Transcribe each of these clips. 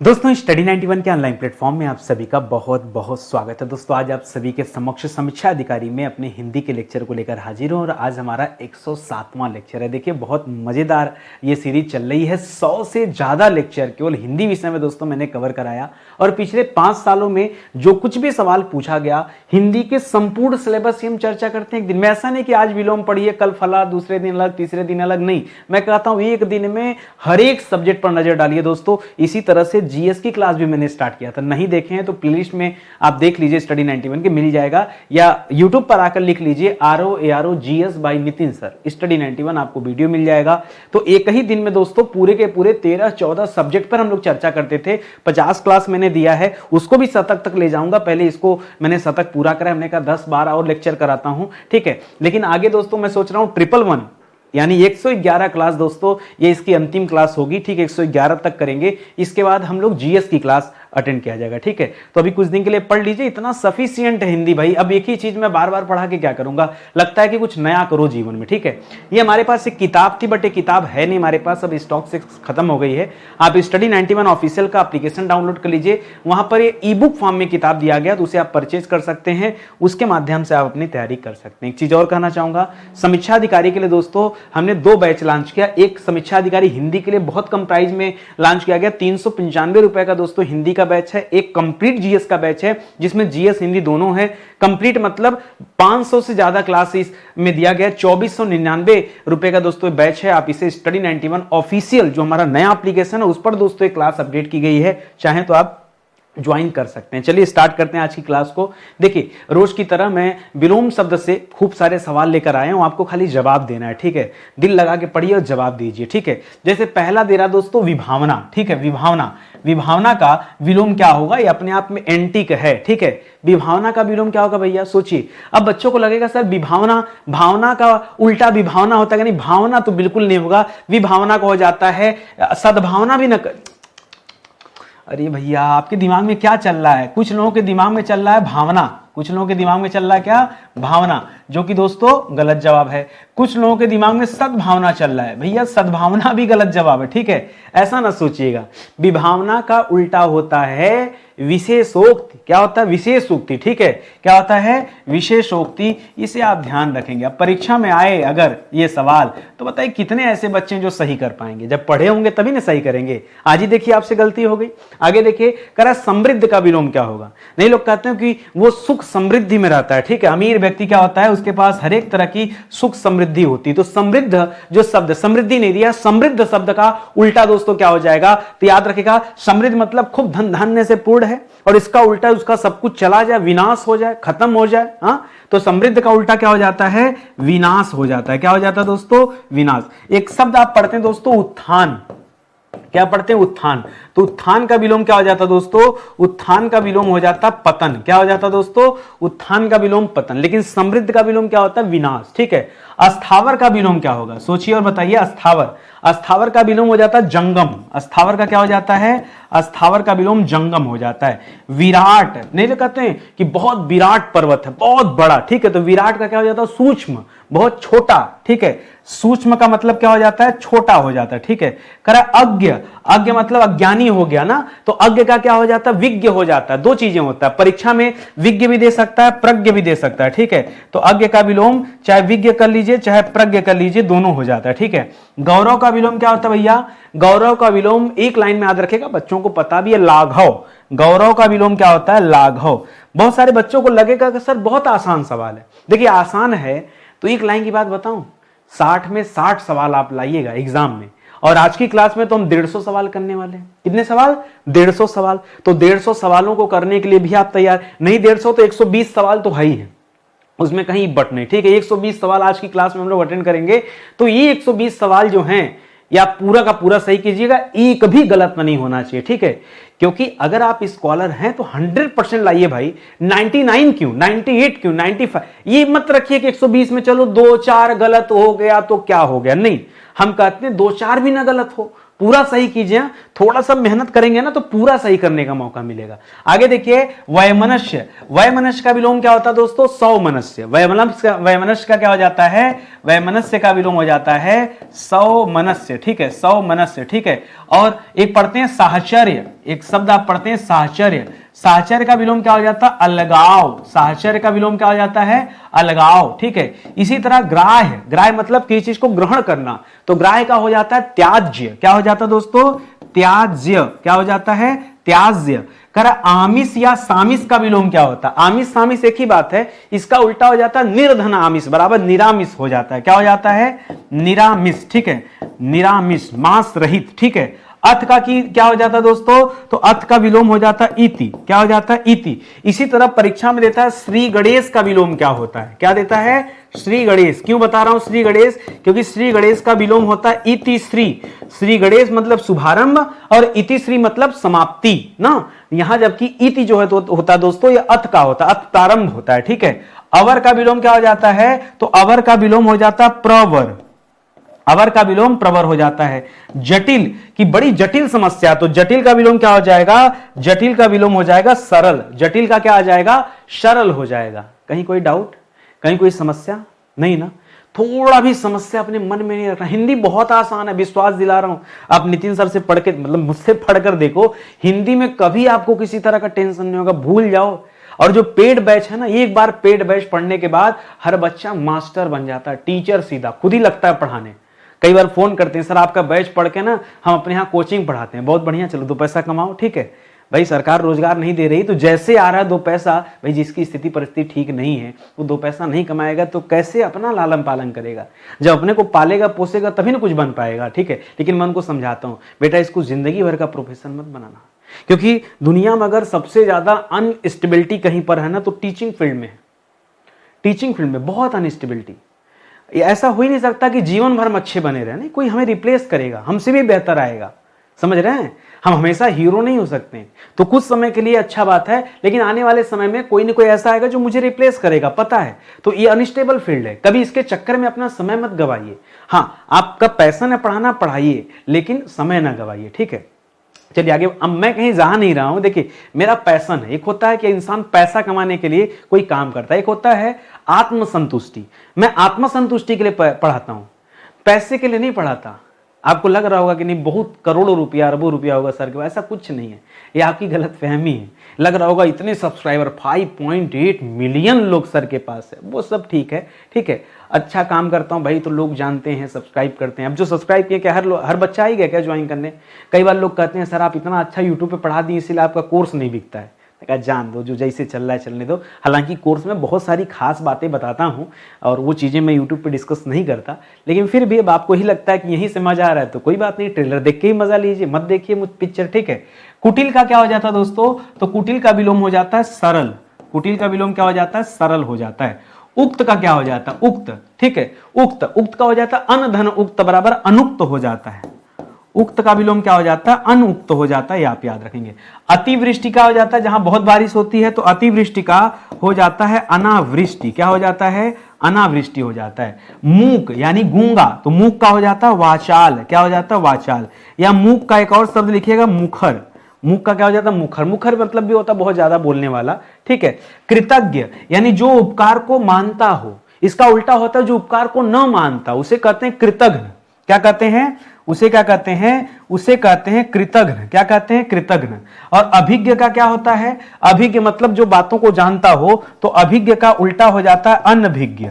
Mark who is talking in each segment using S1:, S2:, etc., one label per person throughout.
S1: दोस्तों स्टडी 91 के online platform में आप सभी का बहुत बहुत स्वागत है। दोस्तों आज आप सभी के समक्ष समीक्षा अधिकारी में अपने हिंदी के लेक्चर को लेकर हाजिर हूं और आज हमारा 107वां लेक्चर है। देखिए बहुत मज़ेदार ये सीरीज चल रही है। 100 से ज़्यादा लेक्चर केवल हिंदी विषय में दोस्तों मैंने कवर कराया और पिछले 5 सालों में जो कुछ भी सवाल पूछा गया हिंदी के संपूर्ण सिलेबस की हम चर्चा करते हैं एक दिन में। ऐसा नहीं कि आज विलोम पढ़िए कल फला, दूसरे दिन अलग, तीसरे दिन अलग, नहीं। मैं कहता हूँ एक दिन में हर एक सब्जेक्ट पर नजर डालिए दोस्तों। इसी तरह से जीएस की क्लास भी मैंने स्टार्ट किया था, नहीं देखे हैं तो प्लेलिस्ट में आप देख लीजिए, स्टडी 91 के मिल जाएगा, या यूट्यूब पर आकर लिख लीजिए ROARO GS by Nitin sir, study 91 आपको वीडियो मिल जाएगा। तो एक ही दिन में दोस्तों पूरे के पूरे 13-14 सब्जेक्ट पर हम लोग चर्चा करते थे। 50 क्लास मैंने दिया है, उसको भी शतक तक ले जाऊंगा। पहले इसको मैंने शतक पूरा करा, हमने कहा 10-12 और लेक्चर कराता हूं, ठीक है। लेकिन आगे दोस्तों मैं सोच रहा हूं 111 यानी 111 क्लास दोस्तों, ये इसकी अंतिम क्लास होगी, ठीक है। 111 तक करेंगे, इसके बाद हम लोग जीएस की क्लास अटेंड किया जाएगा, ठीक है। तो अभी कुछ दिन के लिए पढ़ लीजिए, इतना सफिशिएंट है हिंदी भाई। अब एक ही चीज मैं बार बार पढ़ा के क्या करूंगा, लगता है कि कुछ नया करो जीवन में, ठीक है। ये हमारे पास एक किताब थी बट ये किताब है नहीं हमारे पास, अब स्टॉक से खत्म हो गई है। आप स्टडी 91 ऑफिशियल का एप्लीकेशन डाउनलोड कर लीजिए, वहां पर ये ई बुक फॉर्म में किताब दिया गया, तो उसे आप परचेज कर सकते हैं, उसके माध्यम से आप अपनी तैयारी कर सकते हैं। एक चीज और कहना चाहूंगा, समीक्षा अधिकारी के लिए दोस्तों हमने 2 बैच लॉन्च किया। एक समीक्षा अधिकारी हिंदी के लिए बहुत कम प्राइस में लॉन्च किया गया, 395 रुपए का दोस्तों हिंदी का बैच है। एक कंप्लीट जीएस का बैच है जिसमें जीएस हिंदी दोनों है। कंप्लीट मतलब 500 से ज्यादा क्लासेस में दिया गया, 2499 रुपए का दोस्तों बैच है। आप इसे स्टडी 91 ऑफिशियल जो हमारा नया एप्लीकेशन है उस पर दोस्तों एक क्लास अपडेट की गई है, चाहे तो आप ज्वाइन कर सकते हैं। चलिए स्टार्ट करते हैं आज की क्लास को। देखिए रोज की तरह मैं विलोम शब्द से खूब सारे सवाल लेकर आया हूं, आपको खाली जवाब देना है, ठीक है। दिल लगा के पढ़िए और जवाब दीजिए, ठीक है। जैसे पहला दे रहा दोस्तों विभावना, ठीक है। विभावना का विलोम क्या होगा, ये अपने आप में एंटीक है, ठीक है। विभावना का विलोम क्या होगा भैया, सोचिए। अब बच्चों को लगेगा सर विभावना, भावना का उल्टा विभावना होता है, नहीं भावना तो बिल्कुल नहीं होगा। विभावना का हो जाता है सद्भावना भी न कर। अरे भैया आपके दिमाग में क्या चल रहा है, कुछ लोगों के दिमाग में चल रहा है भावना, कुछ लोगों के दिमाग में चल रहा है क्या, भावना, जो कि दोस्तों गलत जवाब है। कुछ लोगों के दिमाग में सद्भावना चल रहा है, भैया सद्भावना भी गलत जवाब है, ठीक है। ऐसा ना सोचिएगा, विभावना का उल्टा होता है विशेषोक्ति। क्या होता है, विशेषोक्ति, ठीक है। क्या होता है, विशेषोक्ति। इसे आप ध्यान रखेंगे। अब परीक्षा में आए अगर ये सवाल तो बताइए कितने ऐसे बच्चे हैं जो सही कर पाएंगे, जब पढ़े होंगे तभी ना सही करेंगे। आज ही देखिए आपसे गलती हो गई। आगे देखिए, करा समृद्ध का विलोम क्या होगा। नहीं लोग कहते हैं कि वो सुख समृद्धि में रहता है, ठीक है। अमीर व्यक्ति क्या होता है, उसके पास हर एक तरह की सुख समृद्धि होती है। तो समृद्ध जो शब्द, समृद्धि नहीं दिया, समृद्ध शब्द का उल्टा दोस्तों क्या हो जाएगा, तो याद रखेगा समृद्ध मतलब खूब धन धान्य से पूर्ण है, और इसका उल्टा उसका सब कुछ चला जाए, विनाश हो जाए, खत्म हो जाए। हाँ, तो समृद्ध का उल्टा क्या हो जाता है, विनाश हो जाता है। क्या हो जाता है दोस्तों, विनाश। एक शब्द आप पढ़ते हैं दोस्तों उत्थान, क्या पढ़ते हैं, उत्थान। तो उत्थान का विलोम क्या हो जाता दोस्तों, उत्थान का विलोम हो जाता पतन। क्या हो जाता दोस्तों, उत्थान का विलोम पतन। लेकिन समृद्ध का विलोम क्या होता है, विनाश, ठीक है। अस्थावर का विलोम क्या होगा, सोचिए और बताइए। अस्थावर का विलोम हो जाता है जंगम। अस्थावर का क्या हो जाता है, अस्थावर का विलोम जंगम हो जाता है। विराट, नहीं तो कहते हैं कि बहुत विराट पर्वत है, बहुत बड़ा, ठीक है। तो विराट का क्या हो जाता है, सूक्ष्म, बहुत छोटा, ठीक है। सूक्ष्म का मतलब क्या हो जाता है, छोटा हो जाता है, ठीक है। करा अज्ञ, अज्ञ मतलब अज्ञानी हो गया ना, तो अज्ञ का क्या हो जाता है, विज्ञ हो जाता है। 2 चीजें होता है परीक्षा में, विज्ञ भी दे सकता है, प्रज्ञ भी दे सकता है, ठीक है। तो अज्ञ का विलोम चाहे विज्ञ कर लीजिए चाहे प्रज्ञ कर लीजिए, दोनों हो जाता है, ठीक है। गौरव का विलोम क्या होता है भैया, गौरव का विलोम एक लाइन में याद रखेगा, बच्चों को पता भी है, लाघव। गौरव का विलोम क्या होता है, लाघव। बहुत सारे बच्चों को लगेगा कि सर बहुत आसान सवाल है। देखिए आसान है तो एक लाइन की बात बताऊं, 60 में 60 सवाल आप लाइएगा एग्जाम में, और आज की क्लास में तो हम 150 सवाल करने वाले हैं। कितने सवाल, 150 सवाल। तो 150 सवालों को करने के लिए भी आप तैयार नहीं, 150 तो 120 सवाल तो है ही है, उसमें कहीं बट नहीं, ठीक है। 120 सवाल आज की क्लास में हम लोग अटेंड करेंगे। तो ये 120 सवाल जो हैं या पूरा का पूरा सही कीजिएगा, एक भी गलत नहीं होना चाहिए, ठीक है। क्योंकि अगर आप स्कॉलर हैं तो 100% लाइए भाई। 99 क्यों, 98 क्यों, 95, ये मत रखिए कि 120 में चलो 2-4 गलत हो गया तो क्या हो गया, नहीं। हम कहते हैं 2-4 भी ना गलत हो, पूरा सही कीजिए। थोड़ा सा मेहनत करेंगे ना तो पूरा सही करने का मौका मिलेगा। आगे देखिए, वैमनस्य। वैमनस्य का विलोम क्या होता है दोस्तों, सौमनस्य। वैमनस्य का क्या हो जाता है, वैमनस्य का विलोम हो जाता है सौमनस्य, ठीक है, सौमनस्य, ठीक है। और एक पढ़ते हैं साहचर्य, एक शब्द आप पढ़ते हैं साहचर्य, साहचर्य का विलोम क्या हो जाता है? अलगाव। साहचर्य का विलोम क्या हो जाता है? अलगाव। ठीक है। इसी तरह ग्राह्य, ग्राह्य मतलब किसी चीज को ग्रहण करना, तो ग्राह्य का हो जाता है त्याज्य। क्या हो जाता है दोस्तों? त्याज्य। क्या हो जाता है? त्याज्य। कर आमिष या सामिष का विलोम क्या होता है? आमिष सामिष एक ही बात है, इसका उल्टा हो जाता है निर्धन आमिष बराबर निरामिष हो जाता है। क्या हो जाता है? निरामिष। ठीक है, निरामिष, मांस रहित। ठीक है। अथ का की क्या हो जाता है दोस्तों? तो अथ का विलोम हो जाता है इति। क्या हो जाता है? इति। इसी तरह परीक्षा में देता है श्री गणेश का विलोम क्या होता है? क्या देता है? श्री गणेश। क्यों बता रहा हूं श्री गणेश? क्योंकि श्री गणेश का विलोम होता है इति श्री। श्री गणेश मतलब शुभारंभ और इति श्री मतलब समाप्ति ना, यहां जबकि इति जो है तो होता है दोस्तों ये अथ का होता है, अथ प्रारंभ होता है। ठीक है। अवर का विलोम क्या हो जाता है? तो अवर का विलोम हो जाता है प्रवर। अवर का विलोम प्रवर हो जाता है। जटिल की बड़ी जटिल समस्या, तो जटिल का विलोम क्या हो जाएगा? जटिल का विलोम हो जाएगा सरल। जटिल का क्या आ जाएगा? सरल हो जाएगा। कहीं कोई डाउट, कहीं कोई समस्या नहीं ना? थोड़ा भी समस्या अपने मन में नहीं रखना। हिंदी बहुत आसान है, विश्वास दिला रहा हूं। आप नितिन सर से पढ़ के मतलब मुझसे पढ़कर देखो, हिंदी में कभी आपको किसी तरह का टेंशन नहीं होगा, भूल जाओ। और जो पेड बैच है ना, एक बार पेड बैच पढ़ने के बाद हर बच्चा मास्टर बन जाता है, टीचर सीधा खुद ही लगता है पढ़ाने। कई बार फोन करते हैं, सर आपका बैच पढ़ के ना हम अपने यहाँ कोचिंग पढ़ाते हैं। बहुत बढ़िया, चलो 2 पैसा कमाओ। ठीक है भाई, सरकार रोजगार नहीं दे रही तो जैसे आ रहा है 2 पैसा, भाई जिसकी स्थिति परिस्थिति ठीक नहीं है वो 2 पैसा नहीं कमाएगा तो कैसे अपना लालन पालन करेगा? जब अपने को पालेगा पोसेगा तभी ना कुछ बन पाएगा। ठीक है। लेकिन मैं उनको समझाता हूँ, बेटा इसको जिंदगी भर का प्रोफेशन मत बनाना, क्योंकि दुनिया में अगर सबसे ज्यादा अनस्टेबिलिटी कहीं पर है ना तो टीचिंग फील्ड में है। टीचिंग फील्ड में बहुत अनस्टेबिलिटी। ऐसा हो ही नहीं सकता कि जीवन भर हम अच्छे बने रहे, नहीं, कोई हमें रिप्लेस करेगा, हमसे भी बेहतर आएगा। समझ रहे हैं? हम हमेशा हीरो नहीं हो सकते। तो कुछ समय के लिए अच्छा बात है, लेकिन आने वाले समय में कोई ना कोई ऐसा आएगा जो मुझे रिप्लेस करेगा, पता है। तो ये अनस्टेबल फील्ड है, कभी इसके चक्कर में अपना समय मत गवाइए। हाँ, आपका पैशन है पढ़ाना, पढ़ाइए, लेकिन समय ना गवाइए। ठीक है। चलिए आगे। अब मैं कहीं जा नहीं रहा हूं, देखिए मेरा पैशन है। एक होता है कि इंसान पैसा कमाने के लिए कोई काम करता है, एक होता है आत्मसंतुष्टि। मैं आत्मसंतुष्टि के लिए पढ़ाता हूं, पैसे के लिए नहीं पढ़ाता। आपको लग रहा होगा कि नहीं बहुत करोड़ों रुपया अरबों रुपया होगा सर के पास, ऐसा कुछ नहीं है, ये आपकी गलत फहमी है। लग रहा होगा इतने सब्सक्राइबर 5.8 मिलियन लोग सर के पास है, वो सब ठीक है। ठीक है, अच्छा काम करता हूं भाई तो लोग जानते हैं, सब्सक्राइब करते हैं। अब जो सब्सक्राइब किए क्या हर बच्चा ही गया क्या ज्वाइन करने? कई बार लोग कहते हैं सर आप इतना अच्छा यूट्यूब पे पढ़ा दिए इसलिए आपका कोर्स नहीं बिकता है। कहा जान दो, जो जैसे चल रहा है चलने दो। हालांकि कोर्स में बहुत सारी खास बातें बताता हूँ और वो चीज़ें मैं यूट्यूब पे डिस्कस नहीं करता, लेकिन फिर भी अब आपको ही लगता है कि यहीं से मजा आ रहा है तो कोई बात नहीं, ट्रेलर देख के ही मजा लीजिए, मत देखिए मुझ पिक्चर। ठीक है। कुटिल का क्या हो जाता है दोस्तों? तो कुटिल का विलोम हो जाता है सरल। कुटिल का विलोम क्या हो जाता है? सरल हो जाता है। उक्त का क्या हो जाता है? उक्त। ठीक है। उक्त, उक्त का हो जाता है अनधन उक्त बराबर अनुक्त हो जाता है। उक्त का विलोम क्या हो जाता है? अनुक्त हो जाता है, ये आप याद रखेंगे। अतिवृष्टि का हो जाता है जहां बहुत बारिश होती है, तो अतिवृष्टि का हो जाता है अनावृष्टि। क्या हो जाता है? अनावृष्टि हो जाता है। मूक यानी गूंगा, तो मूक का हो जाता है वाचाल। क्या हो जाता है? वाचाल। या मूक का एक और शब्द लिखिएगा मुखर। मूक का क्या हो जाता है? मुखर। मुखर मतलब भी होता है बहुत ज्यादा बोलने वाला। ठीक है। कृतज्ञ यानी जो उपकार को मानता हो, इसका उल्टा होता है जो उपकार को न मानता, उसे कहते हैं कृतघ्न। क्या कहते हैं? उसे क्या कहते हैं? उसे कहते हैं कृतघ्न। क्या कहते हैं? कृतघ्न। और अभिज्ञ का क्या होता है? अभिज्ञ मतलब जो बातों को जानता हो, तो अभिज्ञ का उल्टा हो जाता है अनभिज्ञ।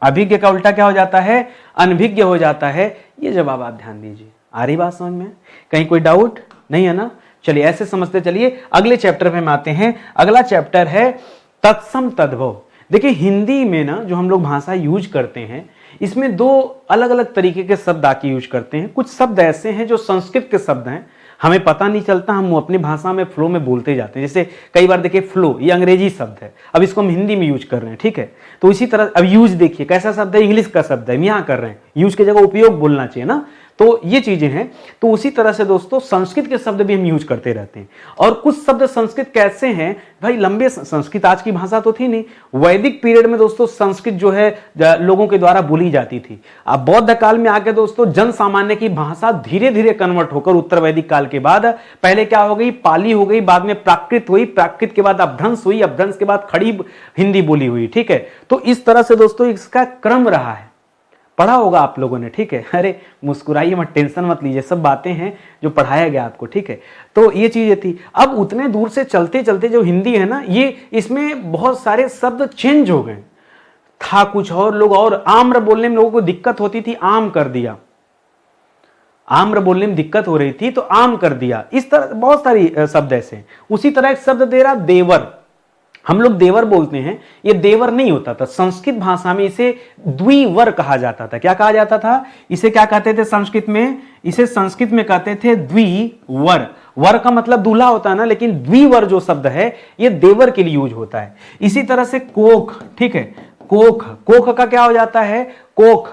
S1: अभिज्ञ का उल्टा क्या हो जाता है? अनभिज्ञ हो जाता है। ये जवाब आप ध्यान दीजिए। आ रही बात समझ में? कहीं कोई डाउट नहीं है ना? चलिए ऐसे समझते चलिए, अगले चैप्टर में आते हैं। अगला चैप्टर है तत्सम तद्भव। देखिए हिंदी में ना जो हम लोग भाषा यूज करते हैं, इसमें 2 अलग अलग तरीके के शब्द आके यूज करते हैं। कुछ शब्द ऐसे हैं जो संस्कृत के शब्द हैं, हमें पता नहीं चलता, हम अपनी भाषा में फ्लो में बोलते जाते हैं। जैसे कई बार देखिए फ्लो, ये अंग्रेजी शब्द है, अब इसको हम हिंदी में यूज कर रहे हैं। ठीक है। तो इसी तरह अब यूज देखिए कैसा शब्द है, इंग्लिश का शब्द है, हम यहाँ कर रहे हैं, यूज की जगह उपयोग बोलना चाहिए ना। तो ये चीजें हैं। तो उसी तरह से दोस्तों संस्कृत के शब्द भी हम यूज करते रहते हैं। और कुछ शब्द संस्कृत कैसे हैं भाई, लंबे, संस्कृत आज की भाषा तो थी नहीं, वैदिक पीरियड में दोस्तों संस्कृत जो है लोगों के द्वारा बोली जाती थी। अब बौद्ध काल में आके दोस्तों जन सामान्य की भाषा धीरे धीरे कन्वर्ट होकर उत्तर वैदिक काल के बाद पहले क्या हो गई, पाली हो गई, बाद में प्राकृत हुई, प्राकृत के बाद अपभ्रंश हुई, अपभ्रंश के बाद खड़ी हिंदी बोली हुई। ठीक है। तो इस तरह से दोस्तों इसका क्रम रहा है। पढ़ा होगा आप लोगों ने, ठीक है। अरे मुस्कुराइए मत, टेंशन मत लीजिए, सब बातें हैं जो पढ़ाया गया आपको, ठीक है। तो ये चीजें थी। अब उतने दूर से चलते चलते जो हिंदी है ना, ये इसमें बहुत सारे शब्द चेंज हो गए। था कुछ और, लोग और आम्र बोलने में लोगों को दिक्कत होती थी, आम कर दिया। आम्र बोलने में दिक्कत हो रही थी तो आम कर दिया। इस तरह बहुत सारी शब्द ऐसे। उसी तरह एक शब्द दे रहा देवर, हम लोग देवर बोलते हैं, ये देवर नहीं होता था। संस्कृत भाषा में इसे द्विवर कहा जाता था। क्या कहा जाता था? इसे क्या कहते थे संस्कृत में? इसे संस्कृत में कहते थे द्विवर। वर का मतलब दूल्हा होता है ना, लेकिन द्विवर जो शब्द है ये देवर के लिए यूज होता है। इसी तरह से कोख, ठीक है, कोख, कोख का क्या हो जाता है? कोख,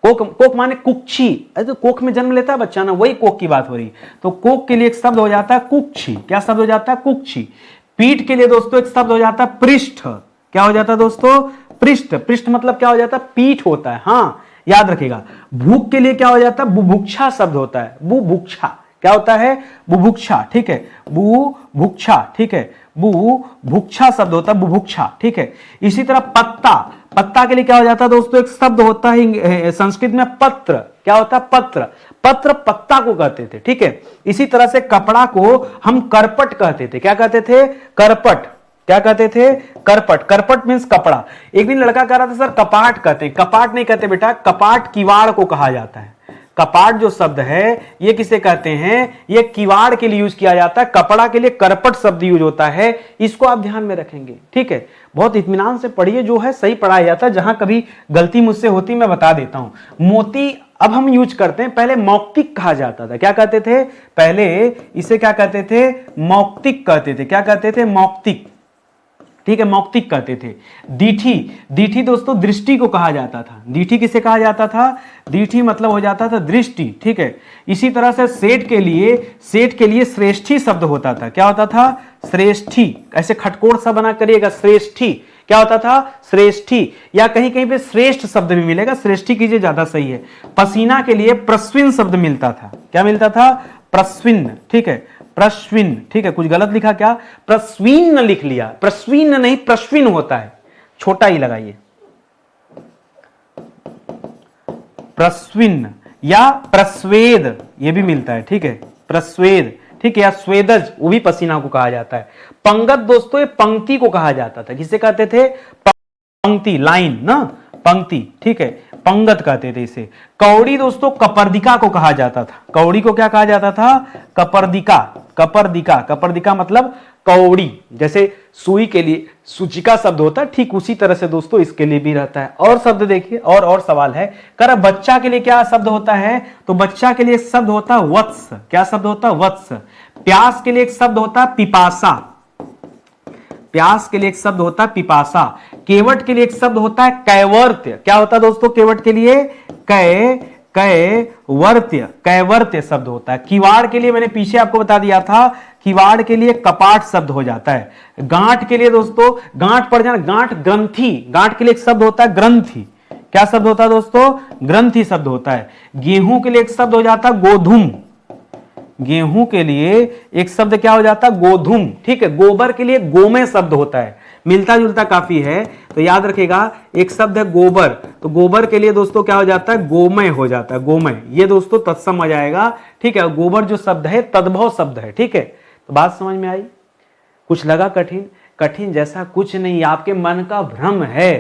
S1: कोक, कोक माने कुक्षी। तो कोख में जन्म लेता है बच्चा ना, वही कोक की बात हो रही। तो कोक के लिए एक शब्द हो जाता है कुक्षी। क्या शब्द हो जाता है? कुक्षी। पीठ के लिए दोस्तों एक शब्द हो जाता है पृष्ठ। क्या हो जाता है दोस्तों? पृष्ठ। पृष्ठ मतलब क्या हो जाता है? पीठ होता है, हाँ याद रखिएगा। भूख के लिए क्या हो जाता है? बुभुक्षा शब्द होता है, बुभुक्षा। क्या होता है? बुभुक्षा, ठीक है, बुभुक्षा, ठीक है, बुभुक्षा शब्द होता है, बुभुक्षा, ठीक है। इसी तरह पत्ता, पत्ता के लिए क्या हो जाता है दोस्तों? एक शब्द होता है संस्कृत में पत्र। क्या होता है? पत्र। पत्र पत्ता को कहते थे, ठीक है। इसी तरह से कपड़ा को हम करपट कहते थे। क्या कहते थे? करपट। क्या कहते थे? करपट। करपट मींस कपड़ा। एक दिन लड़का कह रहा था सर कपाट कहते हैं। कपाट नहीं कहते बेटा, कपाट किवाड़ को कहा जाता है। कपाट जो शब्द है ये किसे कहते हैं? ये किवाड़ के लिए यूज किया जाता है। कपड़ा के लिए करपट शब्द यूज होता है। इसको आप ध्यान में रखेंगे, ठीक है। बहुत इत्मीनान से पढ़िए, जो है सही पढ़ाया जाता है। जहां कभी गलती मुझसे होती मैं बता देता हूं। मोती अब हम यूज करते हैं, पहले मौक्तिक कहा जाता था। क्या कहते थे? पहले इसे क्या कहते थे? मौक्तिक कहते थे। क्या कहते थे? मौक्तिक, ठीक है, मौक्तिक कहते थे। दीठी, दीठी दोस्तों दृष्टि को कहा जाता था। दीठी किसे कहा जाता था? दीठी मतलब हो जाता था दृष्टि, ठीक है। इसी तरह से सेठ के लिए श्रेष्ठी शब्द होता था। क्या होता था? श्रेष्ठी। ऐसे खटकोड़ सा बना करिएगा, श्रेष्ठी। क्या होता था? श्रेष्ठी। या कहीं कहीं पे श्रेष्ठ शब्द भी मिलेगा, श्रेष्ठी कीजिए ज्यादा सही है। पसीना के लिए प्रस्विन शब्द मिलता था। क्या मिलता था? प्रस्विन, ठीक है, प्रस्विन, ठीक है। कुछ गलत लिखा क्या? प्रस्विन लिख लिया, प्रस्विन नहीं प्रस्विन होता है, छोटा ही लगाइए। प्रस्विन या प्रस्वेद ये भी मिलता है, ठीक है, प्रस्वेद, ठीक है, या स्वेदज वो भी पसीना को कहा जाता है। पंगत दोस्तों ये पंक्ति को कहा जाता था। किसे कहते थे? पंक्ति, लाइन ना, पंक्ति, ठीक है, पंगत कहते थे इसे। कौड़ी दोस्तों कपर्दिका को कहा जाता था। कौड़ी को क्या कहा जाता था? कपर्दिका। कपर्दिका, कपर्दिका मतलब कौड़ी। जैसे सुई के लिए सूचिका शब्द होता है, ठीक उसी तरह से दोस्तों इसके लिए भी रहता है। और शब्द देखिए, और सवाल है, कर बच्चा के लिए क्या शब्द होता है? तो बच्चा के लिए एक शब्द होता है वत्स। क्या शब्द होता है? वत्स। प्यास के लिए एक शब्द होता है पिपासा। प्यास के लिए एक शब्द होता है पिपासा। केवट के लिए एक शब्द होता है कैवर्त्य। क्या होता है दोस्तों केवट के लिए? कैवर्त्य, कैवर्त्य शब्द होता है। किवाड़ के लिए मैंने पीछे आपको बता दिया था, किवाड़ के लिए कपाट शब्द हो जाता है। गांठ के लिए दोस्तों, गांठ पड़ जाना, गांठ ग्रंथि। गांठ के लिए एक शब्द होता है ग्रंथि। क्या शब्द होता है दोस्तों? ग्रंथि शब्द होता है। गेहूं के लिए एक शब्द हो जाता है गोधूम। गेहूं के लिए एक शब्द क्या हो जाता है? गोधूम, ठीक है। गोबर के लिए गोमय शब्द होता है, मिलता जुलता काफी है, तो याद रखेगा। एक शब्द है गोबर, तो गोबर के लिए दोस्तों क्या हो जाता है? गोमय हो जाता है, गोमय। ये दोस्तों तत्सम आ जाएगा, ठीक है। गोबर जो शब्द है तद्भव शब्द है, ठीक है। तो बात समझ में आई? कुछ लगा कठिन? कठिन जैसा कुछ नहीं, आपके मन का भ्रम है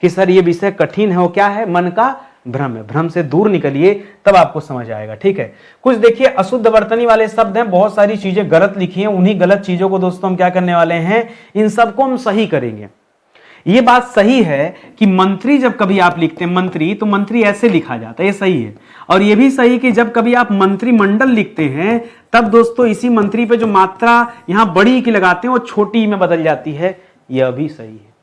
S1: कि सर ये विषय कठिन है। वो क्या है? मन का भ्रम है। भ्रम से दूर निकलिए, तब आपको समझ आएगा, ठीक है। कुछ देखिए अशुद्ध वर्तनी वाले शब्द हैं, बहुत सारी चीजें गलत लिखी हैं। उन्हीं गलत चीजों को दोस्तों हम क्या करने वाले हैं? इन सबको हम सही करेंगे। ये बात सही है कि मंत्री जब कभी आप लिखते हैं मंत्री, तो मंत्री ऐसे लिखा जाता है, ये सही है। और ये भी सही कि जब कभी आप मंत्रिमंडल लिखते हैं, तब दोस्तों इसी मंत्री पे जो मात्रा यहां बड़ी की लगाते हैं वो छोटी में बदल जाती है, यह भी सही है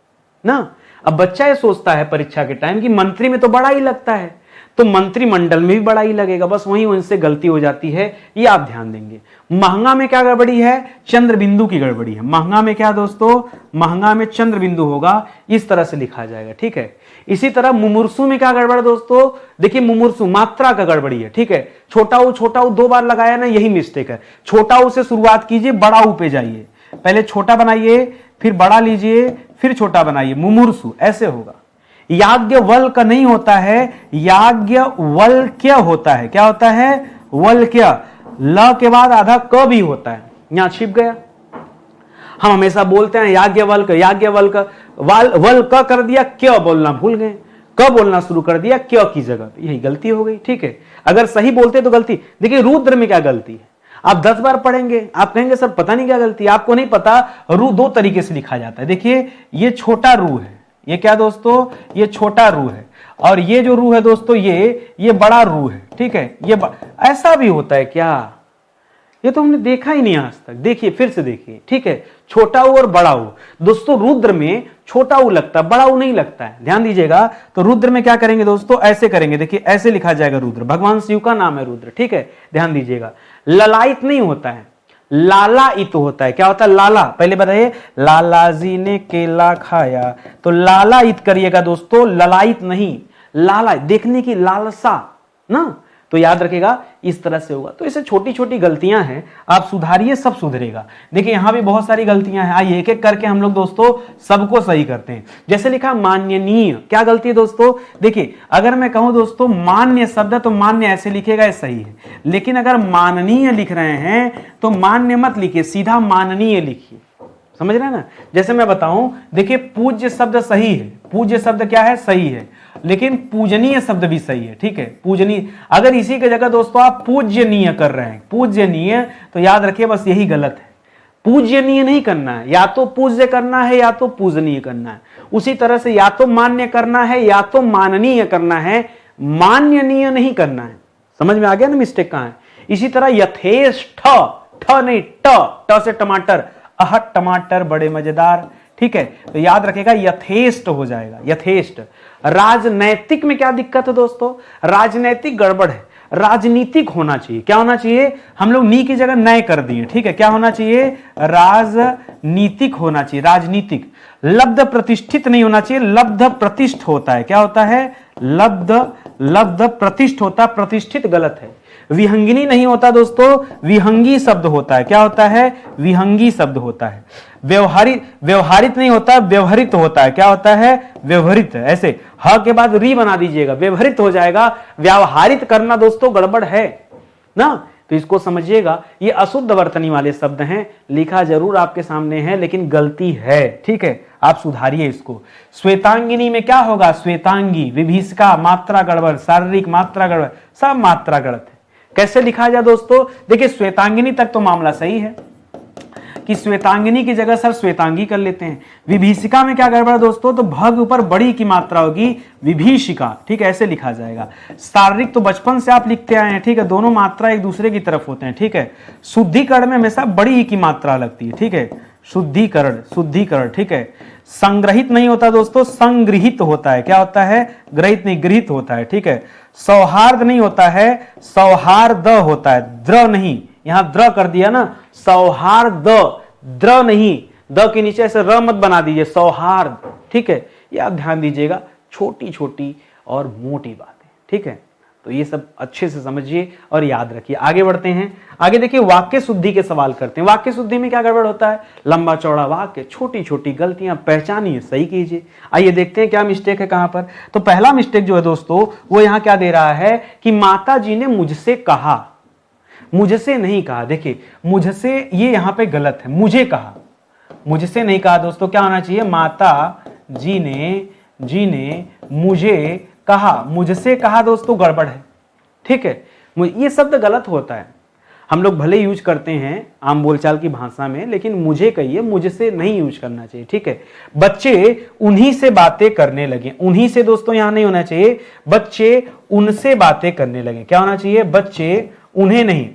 S1: ना। अब बच्चा ये सोचता है परीक्षा के टाइम कि मंत्री में तो बड़ा ही लगता है, तो मंत्रिमंडल में भी बड़ा ही लगेगा, बस वहीं उनसे गलती हो जाती है, ये आप ध्यान देंगे। महंगा में क्या गड़बड़ी है? चंद्र बिंदु की गड़बड़ी है। महंगा में क्या दोस्तों? महंगा में चंद्र बिंदु होगा, इस तरह से लिखा जाएगा, ठीक है। इसी तरह मुमुर्सु में क्या गड़बड़ है दोस्तों? देखिए मुमुर्सु मात्रा का गड़बड़ी है, ठीक है। छोटा ऊ दो बार लगाया ना, यही मिस्टेक है। छोटा ऊ से शुरुआत कीजिए, बड़ा ऊ पे जाइए, पहले छोटा बनाइए, फिर बड़ा लीजिए, फिर छोटा बनाइए, मुमुर्सु ऐसे होगा। याज्ञवल्क नहीं होता है, याज्ञवल्क्य होता है। क्या होता है? वल्क्य। ल के बाद आधा क भी होता है, यहां छिप गया। हम हमेशा बोलते हैं याज्ञवल्क याज्ञवल्क, वल क कर दिया, क्यों बोलना भूल गए, क बोलना शुरू कर दिया क्यों की जगह, यही गलती हो गई। ठीक है, अगर सही बोलते तो गलती। देखिए रुद्र में क्या गलती है, आप 10 बार पढ़ेंगे आप कहेंगे सर पता नहीं क्या गलती, आपको नहीं पता। रू 2 तरीके से लिखा जाता है। देखिए ये छोटा रू है, ये क्या दोस्तों, ये छोटा रू है, और ये जो रू है दोस्तों ये बड़ा रू है। ठीक है, ऐसा भी होता है क्या? ये तो हमने देखा ही नहीं आज तक। देखिए फिर से देखिए। ठीक है, छोटा ऊ और बड़ा ऊ। दोस्तों रुद्र में छोटा ऊ लगता है, बड़ा ऊ नहीं लगता है, ध्यान दीजिएगा। तो रुद्र में क्या करेंगे दोस्तों, ऐसे करेंगे। देखिए ऐसे लिखा जाएगा रुद्र, भगवान शिव का नाम है रुद्र। ठीक है, ध्यान दीजिएगा। ललायत नहीं होता है, लालायित होता है। क्या होता है? लाला। पहले बताइए, लाला जी ने केला खाया, तो लालायित करिएगा दोस्तों, ललायित नहीं। लाला, देखने की लालसा ना, तो याद रखिएगा इस तरह से होगा। तो इसे छोटी छोटी गलतियां हैं, आप सुधारिए, सब सुधरेगा। देखिए यहां भी बहुत सारी गलतियां हैं, आइए एक एक करके हम लोग दोस्तों सबको सही करते हैं। जैसे लिखा मान्यनीय, क्या गलती है दोस्तों? देखिए अगर मैं कहूं दोस्तों मान्य शब्द है तो मान्य ऐसे लिखेगा, ये सही है। लेकिन अगर माननीय लिख रहे हैं तो मान्य मत लिखिए, सीधा माननीय लिखिए। समझ रहे हैं ना? जैसे मैं बताऊं, देखिए पूज्य शब्द सही है, पूज्य शब्द क्या है? सही है, लेकिन पूजनीय शब्द भी सही है। ठीक है, पूजनीय। अगर इसी की जगह दोस्तों आप पूज्यनीय कर रहे हैं, पूज्यनीय, तो याद रखिए बस यही गलत है। पूज्यनीय नहीं करना है, या तो पूज्य करना है या तो पूजनीय करना है। उसी तरह से या तो मान्य करना है या तो माननीय करना है, मान्यनीय नहीं करना है। समझ में आ गया ना मिस्टेक कहां है? इसी तरह यथेष्ट, ठ नहीं ट से टमाटर, अह टमाटर बड़े मजेदार। ठीक है, तो याद रखेगा यथेष्ट हो जाएगा, यथेष्ट। राजनैतिक में क्या दिक्कत है दोस्तों? राजनैतिक गड़बड़ है, राजनीतिक होना चाहिए। क्या होना चाहिए? हम लोग नी की जगह नए कर दिए। ठीक है, क्या होना चाहिए? राजनीतिक होना चाहिए, राजनीतिक। लब्ध प्रतिष्ठित नहीं होना चाहिए, लब्ध प्रतिष्ठ होता है। क्या होता है? लब्ध प्रतिष्ठ होता, प्रतिष्ठित गलत है। विहंगिनी नहीं होता दोस्तों, विहंगी शब्द होता है। क्या होता है? विहंगी शब्द होता है। व्यवहारित नहीं होता, व्यवहारित होता है। क्या होता है? व्यवहारित। ऐसे ह के बाद री बना दीजिएगा, व्यवहारित हो जाएगा। व्यावहारित करना दोस्तों गड़बड़ है ना, तो इसको समझिएगा। ये अशुद्ध वर्तनी वाले शब्द हैं, लिखा जरूर आपके सामने है लेकिन गलती है। ठीक है, आप सुधारिए इसको। श्वेतांगिनी में क्या होगा? श्वेतांगी, विभीषिका मात्रा गड़बड़, शारीरिक मात्रा गड़बड़, सब मात्रा गलत है। कैसे लिखा जाए दोस्तों? देखिए श्वेतांगिनी तक तो मामला सही है कि श्वेतांगिनी की जगह सर श्वेतांगी कर लेते हैं। विभीषिका में क्या गड़बड़ दोस्तों? तो भ के ऊपर बड़ी की मात्रा होगी, विभीषिका। ठीक है, ऐसे लिखा जाएगा। शारीरिक तो बचपन से आप लिखते आए हैं। ठीक है, दोनों मात्रा एक दूसरे की तरफ होते हैं। ठीक है, शुद्धिकरण में हमेशा बड़ी की मात्रा लगती है। ठीक है, शुद्धिकरण, शुद्धिकरण। ठीक है, संग्रहित नहीं होता दोस्तों, संग्रहित होता है। क्या होता है? ग्रहित नहीं, गृहित होता है। ठीक है, सौहार्द नहीं होता है, सौहार्द होता है। द्र नहीं, यहां द्र कर दिया ना, सौहार्द, द्र नहीं, द के नीचे ऐसे र मत बना दीजिए, सौहार्द। ठीक है, ये आप ध्यान दीजिएगा, छोटी छोटी और मोटी बातें। ठीक है, तो ये सब अच्छे से समझिए और याद रखिए। आगे बढ़ते हैं। आगे देखिए वाक्य शुद्धि के सवाल करते हैं। वाक्य शुद्धि में क्या गड़बड़ होता है? लंबा चौड़ा वाक्य, छोटी छोटी गलतियां पहचानिए, सही कीजिए। आइए देखते हैं क्या मिस्टेक है कहां पर। तो पहला मिस्टेक जो है दोस्तों वो यहां क्या दे रहा है कि माता जी ने मुझसे कहा, मुझसे नहीं कहा। देखिए मुझसे, ये यहां पे गलत है, मुझे कहा, मुझसे नहीं कहा दोस्तों। क्या होना चाहिए? माता जी ने मुझे कहा, मुझसे कहा दोस्तों गड़बड़ है। ठीक है, ये शब्द गलत होता है। हम लोग भले यूज करते हैं आम बोलचाल की भाषा में, लेकिन मुझे कहिए, मुझसे नहीं यूज करना चाहिए। ठीक है, बच्चे उन्हीं से बातें करने लगे, उन्हीं से दोस्तों यहां नहीं होना चाहिए, बच्चे उनसे बातें करने लगे। क्या होना चाहिए? बच्चे उन्हें नहीं,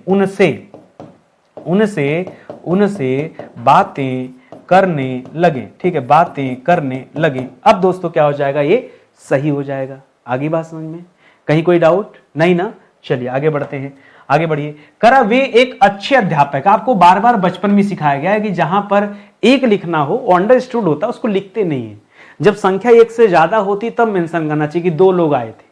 S1: उनसे बातें करने लगे। ठीक है, बातें करने लगे। अब दोस्तों क्या हो जाएगा? ये सही हो जाएगा। आगे बात समझ में? कहीं कोई डाउट नहीं ना? चलिए आगे बढ़ते हैं, आगे बढ़िए। करा वे एक अच्छे अध्यापक। आपको बार बार बचपन में सिखाया गया है कि जहां पर एक लिखना हो, अंडरस्टूड होता है, उसको लिखते नहीं है। जब संख्या एक से ज्यादा होती तब मेंशन करना चाहिए कि 2 लोग आए थे।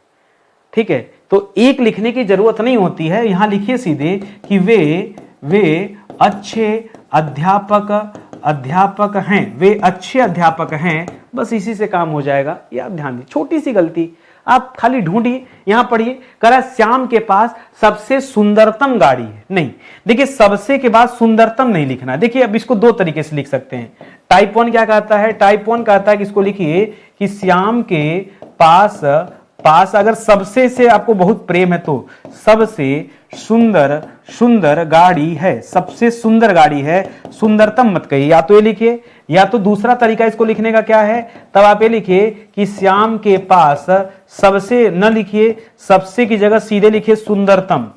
S1: ठीक है, तो एक लिखने की जरूरत नहीं होती है, यहां लिखिए सीधे कि वे अच्छे अध्यापक अध्यापक हैं, वे अच्छे अध्यापक हैं, बस इसी से काम हो जाएगा। ये आप ध्यान दीजिए, छोटी सी गलती, आप खाली ढूंढिए, यहां पढ़िए, करा श्याम के पास सबसे सुंदरतम गाड़ी है। नहीं, देखिए सबसे के बाद सुंदरतम नहीं लिखना। देखिए अब इसको दो तरीके से लिख सकते हैं। टाइप 1 क्या कहता है? टाइप 1 कहता है कि इसको लिखिए कि श्याम के पास अगर सबसे से आपको बहुत प्रेम है तो सबसे सुंदर गाड़ी है, सबसे सुंदर गाड़ी है, सुंदरतम मत कहिए। या तो ये लिखिए, या तो दूसरा तरीका इसको लिखने का क्या है, तब आप ये लिखिए कि श्याम के पास सबसे, न लिखिए सबसे की जगह सीधे लिखिए सुंदरतम।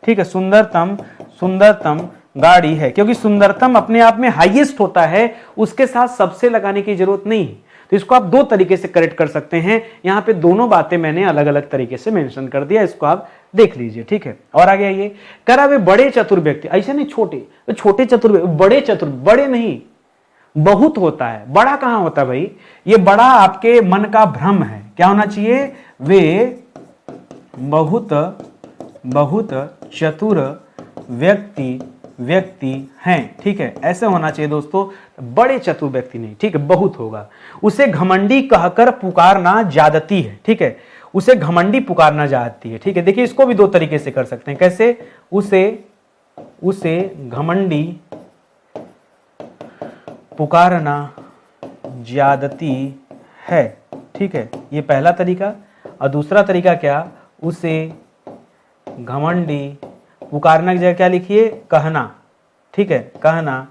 S1: ठीक है, सुंदरतम गाड़ी है, क्योंकि सुंदरतम अपने आप में हाईएस्ट होता है, उसके साथ सबसे लगाने की जरूरत नहीं है। तो इसको आप दो तरीके से करेक्ट कर सकते हैं। यहां पे दोनों बातें मैंने अलग अलग तरीके से मेंशन कर दिया, इसको आप देख लीजिए। ठीक है, और आगे आइए, करा वे बड़े चतुर व्यक्ति, ऐसे नहीं छोटे चतुर, बड़े चतुर, बड़े नहीं, बहुत होता है, बड़ा कहां होता है भाई? ये बड़ा आपके मन का भ्रम है। क्या होना चाहिए? वे बहुत चतुर व्यक्ति हैं। ठीक है, ऐसे होना चाहिए दोस्तों, बड़े चतुर व्यक्ति नहीं। ठीक है, बहुत होगा। उसे घमंडी कहकर पुकारना ज्यादती है। ठीक है, उसे घमंडी पुकारना ज्यादती है। ठीक है, देखिए इसको भी दो तरीके से कर सकते हैं। कैसे? उसे घमंडी पुकारना ज्यादती है। ठीक है, ये पहला तरीका। और दूसरा तरीका क्या? उसे घमंडी पुकारना की जगह क्या लिखिए? कहना। ठीक है, कहना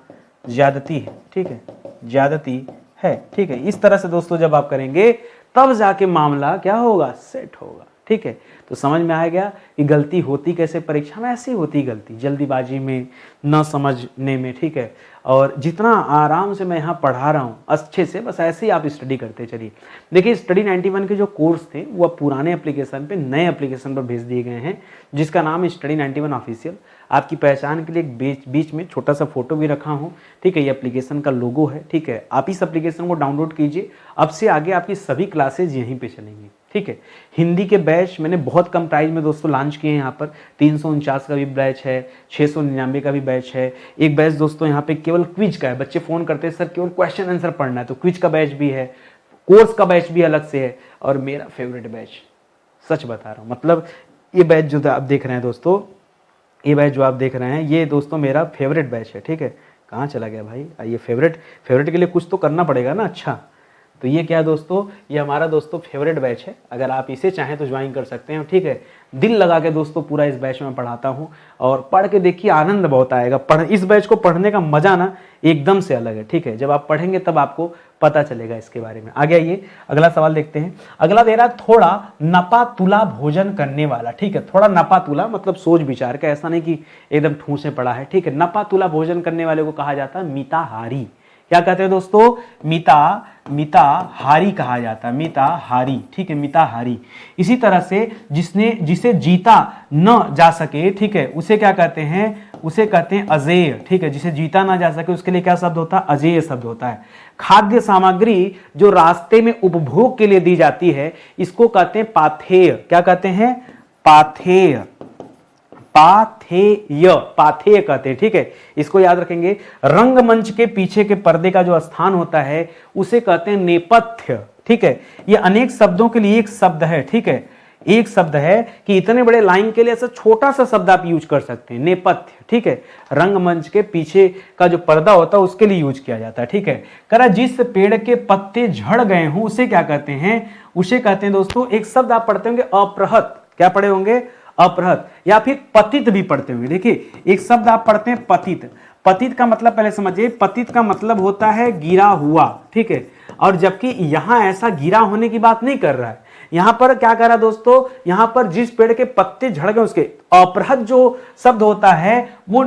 S1: ज्यादती है। ठीक है, ज्यादती है। ठीक है, इस तरह से दोस्तों जब आप करेंगे तब जाके मामला क्या होगा? सेट होगा। ठीक है, तो समझ में आ गया कि गलती होती कैसे परीक्षा में? ऐसी होती गलती, जल्दीबाजी में, न समझने में। ठीक है, और जितना आराम से मैं यहाँ पढ़ा रहा हूँ अच्छे से, बस ऐसे ही आप स्टडी करते चलिए। देखिए स्टडी 91 के जो कोर्स थे वो अब पुराने एप्लीकेशन पे नए एप्लीकेशन पर भेज दिए गए हैं, जिसका नाम है स्टडी 91 ऑफिशियल। आपकी पहचान के लिए एक बीच में छोटा सा फोटो भी रखा हूँ। ठीक है, ये एप्लीकेशन का लोगो है। ठीक है, आप इस एप्लीकेशन को डाउनलोड कीजिए, अब से आगे आपकी सभी क्लासेज यहीं पे चलेंगी। ठीक है, हिंदी के बैच मैंने बहुत कम प्राइस में दोस्तों लॉन्च किए हैं। यहाँ पर 349 का भी बैच है, 699 का भी बैच है। एक बैच दोस्तों यहाँ पे केवल क्विज का है, बच्चे फोन करते हैं सर केवल क्वेश्चन आंसर पढ़ना है, तो क्विज का बैच भी है, कोर्स का बैच भी अलग से है। और मेरा फेवरेट बैच, सच बता रहा हूँ, मतलब ये बैच जो आप देख रहे हैं दोस्तों, ये बैच जो आप देख रहे हैं, ये दोस्तों मेरा फेवरेट बैच है। ठीक है, कहाँ चला गया भाई? ये फेवरेट के लिए कुछ तो करना पड़ेगा ना। अच्छा, तो ये क्या है दोस्तों? ये हमारा दोस्तों फेवरेट बैच है, अगर आप इसे चाहें तो ज्वाइन कर सकते हैं। ठीक है, दिल लगा के दोस्तों पूरा इस बैच में पढ़ाता हूँ, और पढ़ के देखिए आनंद बहुत आएगा। इस बैच को पढ़ने का मजा ना एकदम से अलग है। ठीक है, जब आप पढ़ेंगे तब आपको पता चलेगा इसके बारे में। आगे आइए, अगला सवाल देखते हैं। अगला दे रहा थोड़ा नपा तुला भोजन करने वाला। ठीक है, थोड़ा नपा तुला मतलब सोच विचार का, ऐसा नहीं कि एकदम ठूसे पड़ा है। ठीक है, नपा तुला भोजन करने वाले को कहा जाता है मिताहारी। क्या कहते हैं दोस्तों? मिताहारी कहा जाता है, मिताहारी। ठीक है, मिताहारी। इसी तरह से जिसे जीता न जा सके, ठीक है, उसे क्या कहते हैं? उसे कहते हैं अजेय। ठीक है, जिसे जीता ना जा सके उसके लिए क्या शब्द होता है? अजेय शब्द होता है। खाद्य सामग्री जो रास्ते में उपभोग के लिए दी जाती है, इसको कहते हैं पाथेय। क्या कहते हैं? पाथेय कहते हैं। ठीक है, इसको याद रखेंगे। रंगमंच के पीछे के पर्दे का जो स्थान होता है उसे कहते हैं नेपथ्य। ठीक है, ये अनेक शब्दों के लिए एक शब्द है। ठीक है, एक शब्द है कि इतने बड़े लाइन के लिए ऐसा छोटा सा शब्द आप यूज कर सकते हैं, नेपथ्य। ठीक है, रंगमंच के पीछे का जो पर्दा होता है उसके लिए यूज किया जाता है। ठीक है, करा जिस पेड़ के पत्ते झड़ गए हों उसे क्या कहते हैं? उसे कहते हैं दोस्तों, एक शब्द आप पढ़ते होंगे अपृहत। क्या पढ़े होंगे? अपृहत, या फिर पतित भी पढ़ते होंगे। देखिए एक शब्द आप पढ़ते हैं पतित। पतित का मतलब पहले समझिए, पतित का मतलब होता है गिरा हुआ। ठीक है, और जबकि यहां ऐसा गिरा होने की बात नहीं कर रहा है, यहां पर क्या कर रहा है दोस्तों? यहां पर जिस पेड़ के पत्ते झड़ गए उसके अपृहत जो शब्द होता है, वो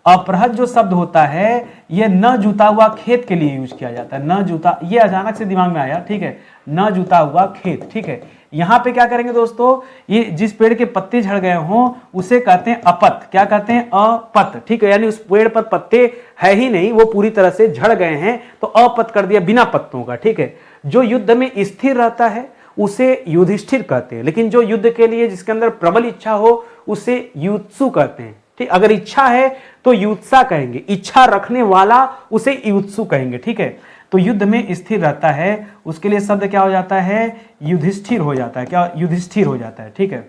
S1: अपृहत जो शब्द होता है ये न जुता हुआ खेत के लिए यूज किया जाता है। न जुता, ये अचानक से दिमाग में आया। ठीक है, न जुता हुआ खेत। ठीक है, यहां पे क्या करेंगे दोस्तों? ये जिस पेड़ के पत्ते झड़ गए हों उसे कहते हैं अपत। क्या कहते हैं? अपत। ठीक है, यानी उस पेड़ पर पत्ते है ही नहीं, वो पूरी तरह से झड़ गए हैं, तो अपत कर दिया, बिना पत्तों का। ठीक है, जो युद्ध में स्थिर रहता है उसे युधिष्ठिर कहते हैं, लेकिन जो युद्ध के लिए जिसके अंदर प्रबल इच्छा हो उसे युत्सु कहते हैं। ठीक, अगर इच्छा है तो युत्सा कहेंगे, इच्छा रखने वाला उसे युत्सु कहेंगे। ठीक है, तो युद्ध में स्थिर रहता है, उसके लिए शब्द क्या हो जाता है, युधिष्ठिर हो जाता है। क्या, युधिष्ठिर हो जाता है। ठीक है,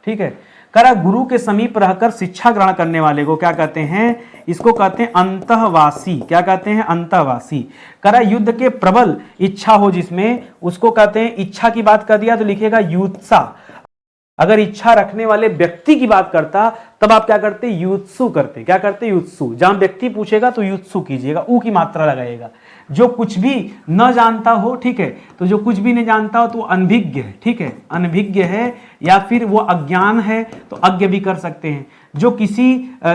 S1: ठीक है। करा गुरु के समीप रहकर शिक्षा ग्रहण करने वाले को क्या कहते हैं, इसको कहते हैं अंतःवासी। क्या कहते हैं, अंतःवासी। करा युद्ध के प्रबल इच्छा हो जिसमें, उसको कहते हैं, इच्छा की बात कर दिया तो लिखेगा युत्सा। अगर इच्छा रखने वाले व्यक्ति की बात करता तब आप क्या करते, युत्सु करते। क्या करते, युत्सु। जहां व्यक्ति पूछेगा तो युत्सु कीजिएगा, ऊ की मात्रा लगाइएगा। जो कुछ भी न जानता हो, ठीक है, तो जो कुछ भी नहीं जानता हो तो अनभिज्ञ है। ठीक है, अनभिज्ञ है, या फिर वो अज्ञान है तो अज्ञ भी कर सकते हैं। जो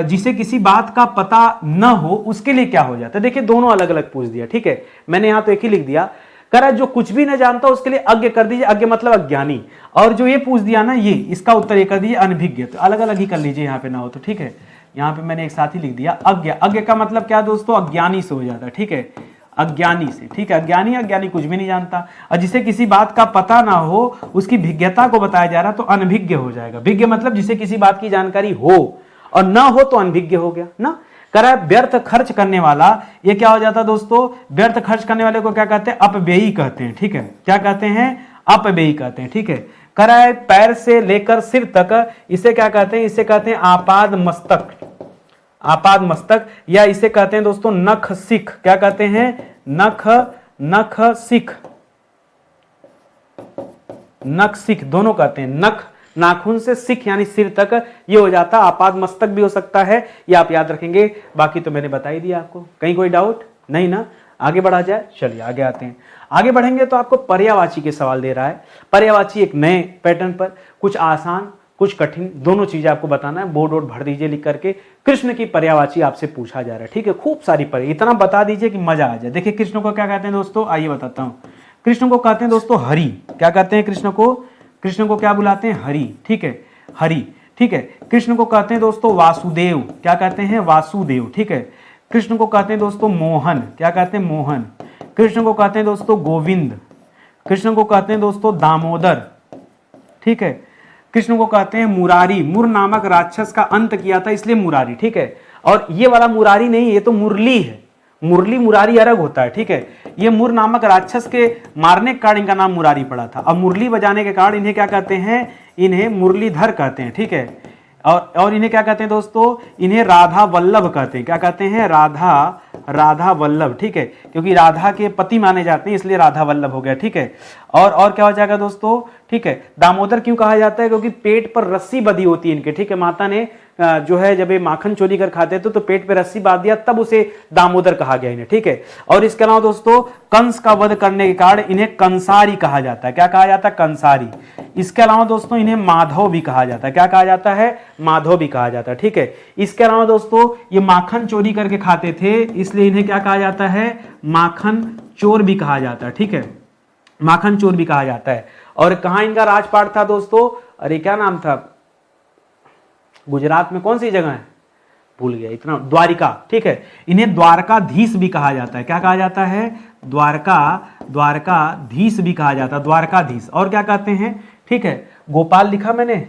S1: जिसे किसी बात का पता न हो उसके लिए क्या हो जाता है। देखिए दोनों अलग अलग पूछ दिया। ठीक है, मैंने यहां तो एक ही लिख दिया, करा जो कुछ भी न जानता उसके लिए अज्ञ कर दीजिए, अज्ञ मतलब अज्ञानी। और जो ये पूछ दिया ना, ये इसका उत्तर ये कर दीजिए अनभिज्ञ। तो अलग अलग ही कर लीजिए यहाँ पे ना हो तो। ठीक है, यहाँ पे मैंने एक साथ ही लिख दिया अज्ञ। अज्ञ का मतलब क्या दोस्तों, अज्ञानी से हो जाता है। ठीक है, अज्ञानी से। ठीक है, अज्ञानी कुछ भी नहीं जानता। और जिसे किसी बात का पता ना हो उसकी भिज्ञता को बताया जा रहा तो अनभिज्ञ हो जाएगा। भिज्ञ मतलब जिसे किसी बात की जानकारी हो और ना हो तो अनभिज्ञ हो गया ना। करा व्यर्थ खर्च करने वाला, ये क्या हो जाता दोस्तों, व्यर्थ खर्च करने वाले को क्या कहते हैं, अपव्ययी कहते हैं। ठीक है, क्या कहते हैं, अपव्ययी कहते हैं। ठीक है, करा पैर से लेकर सिर तक, इसे क्या कहते हैं, इसे कहते हैं आपाद मस्तक। आपाद मस्तक, या इसे कहते हैं दोस्तों नख सिख। क्या कहते हैं, नख सिख, नख सिख दोनों कहते हैं। नख नाखून से सिख यानी सिर तक, ये हो जाता। आपाद मस्तक भी हो सकता है, ये आप याद रखेंगे। बाकी तो मैंने बता ही दिया आपको। कहीं कोई डाउट नहीं ना, आगे बढ़ा जाए। चलिए आगे आते हैं। आगे बढ़ेंगे तो आपको पर्यायवाची के सवाल दे रहा है। पर्यायवाची एक नए पैटर्न पर, कुछ आसान कुछ कठिन, दोनों चीजें आपको बताना है। बोर्ड वोर्ड भर दीजिए लिख करके। कृष्ण की पर्यायवाची आपसे पूछा जा रहा है। ठीक है, खूब सारी पर्याय, इतना बता दीजिए कि मजा आ जाए। देखिए कृष्ण को क्या कहते हैं दोस्तों, आइए बताता हूं। कृष्ण को कहते हैं दोस्तों हरि। क्या कहते हैं कृष्ण को, कृष्ण को क्या बुलाते हैं, हरि। ठीक है, हरि। ठीक है, कृष्ण को कहते हैं दोस्तों वासुदेव। क्या कहते हैं, वासुदेव। ठीक है, कृष्ण को कहते हैं दोस्तों मोहन। क्या कहते हैं, मोहन। कृष्ण को कहते हैं दोस्तों गोविंद। कृष्ण को कहते हैं दोस्तों दामोदर। ठीक है, कृष्ण को कहते हैं मुरारी। मुर नामक राक्षस का अंत किया था इसलिए मुरारी। ठीक है, और ये वाला मुरारी नहीं, ये तो मुरली है। मुरली मुरारी अलग होता है। ठीक है, ये मुर नामक राक्षस के मारने के कारण इनका नाम मुरारी पड़ा था। अब मुरली बजाने के कारण इन्हें क्या कहते हैं, इन्हें मुरलीधर कहते हैं। ठीक है, और इन्हें क्या कहते हैं दोस्तों, इन्हें राधा वल्लभ कहते हैं। क्या कहते हैं, राधा वल्लभ। ठीक है, क्योंकि राधा के पति माने जाते हैं इसलिए राधा वल्लभ हो गया। ठीक है, और क्या हो जाएगा दोस्तों, ठीक है, दामोदर क्यों कहा जाता है, क्योंकि पेट पर रस्सी बंधी होती है इनके। ठीक है, माता ने जो है जब ये माखन चोरी कर खाते थे तो पेट पे रस्सी बांध दिया, तब उसे दामोदर कहा गया इन्हें। ठीक है, और इसके अलावा दोस्तों कंस का वध करने के कारण इन्हें कंसारी कहा जाता है। क्या कहा जाता है, कंसारी। इसके अलावा दोस्तों इन्हें माधव भी कहा जाता है। क्या कहा जाता है, माधव भी कहा जाता है। ठीक है, इसके अलावा दोस्तों ये माखन चोरी करके खाते थे इसलिए इन्हें क्या कहा जाता है, माखन चोर भी कहा जाता है। ठीक है, माखन चोर भी कहा जाता है। और कहां इनका राजपाट था दोस्तों, अरे क्या नाम था, गुजरात में कौन सी जगह है, भूल गया इतना, द्वारिका। ठीक है, इन्हें द्वारकाधीश भी कहा जाता है। क्या कहा जाता है, द्वारकाधीश भी कहा जाता है, द्वारकाधीश। और क्या कहते हैं, ठीक है, गोपाल लिखा मैंने,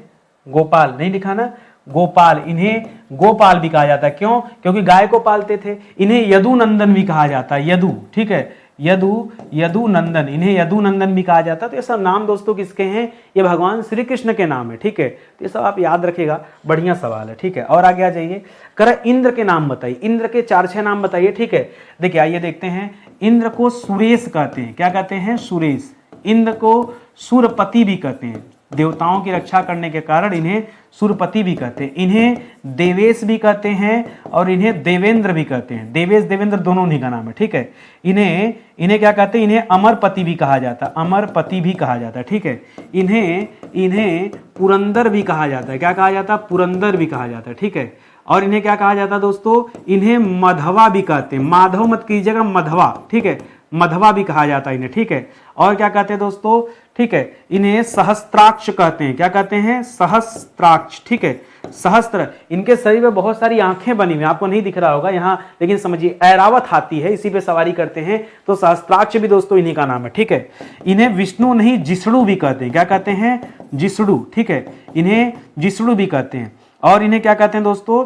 S1: गोपाल नहीं लिखा ना, गोपाल। इन्हें गोपाल भी कहा जाता है। क्यों, क्योंकि गाय को पालते थे। इन्हें यदु नंदन भी कहा जाता है, यदु। ठीक है, यदु नंदन, इन्हें यदु नंदन भी कहा जाता है। तो ये सब नाम दोस्तों किसके हैं, ये भगवान श्री कृष्ण के नाम है। ठीक है, तो ये सब आप याद रखिएगा, बढ़िया सवाल है। ठीक है, और आगे आ जाइए। कर इंद्र के नाम बताइए, इंद्र के 4-6 नाम बताइए। ठीक है, देखिए आइए देखते हैं। इंद्र को सुरेश कहते हैं। क्या कहते हैं, सुरेश। इंद्र को सुरपति भी कहते हैं, देवताओं की रक्षा करने के कारण इन्हें सुरपति भी कहते हैं। इन्हें देवेश भी कहते हैं और इन्हें देवेंद्र भी कहते हैं। देवेश देवेंद्र दोनों उन्हीं का नाम है। ठीक है, इन्हें क्या कहते हैं, इन्हें अमरपति भी कहा जाता है, अमरपति भी कहा जाता है। ठीक है, इन्हें पुरंदर भी कहा जाता है। क्या कहा जाता है, पुरंदर भी कहा जाता है। ठीक है, और इन्हें क्या कहा जाता है दोस्तों, इन्हें मधवा भी कहते हैं। माधव मत कीजिएगा, मधवा। ठीक है, मधवा भी कहा जाता है इन्हें। ठीक है, और क्या कहते हैं दोस्तों, ठीक है, इन्हें सहस्त्राक्ष कहते हैं। क्या कहते हैं? सहस्त्राक्ष। ठीक है, सहस्त्र, इनके शरीर में बहुत सारी आंखें बनी हुई, आपको नहीं दिख रहा होगा यहाँ, लेकिन समझिए ऐरावत हाथी है, इसी पे सवारी करते हैं, तो सहस्त्राक्ष भी दोस्तों इन्हीं का नाम है। ठीक है, इन्हें विष्णु नहीं जिष्णु भी कहते हैं। क्या कहते हैं? जिष्णु। ठीक है, इन्हें जिष्णु भी कहते हैं। और इन्हें क्या कहते हैं दोस्तों?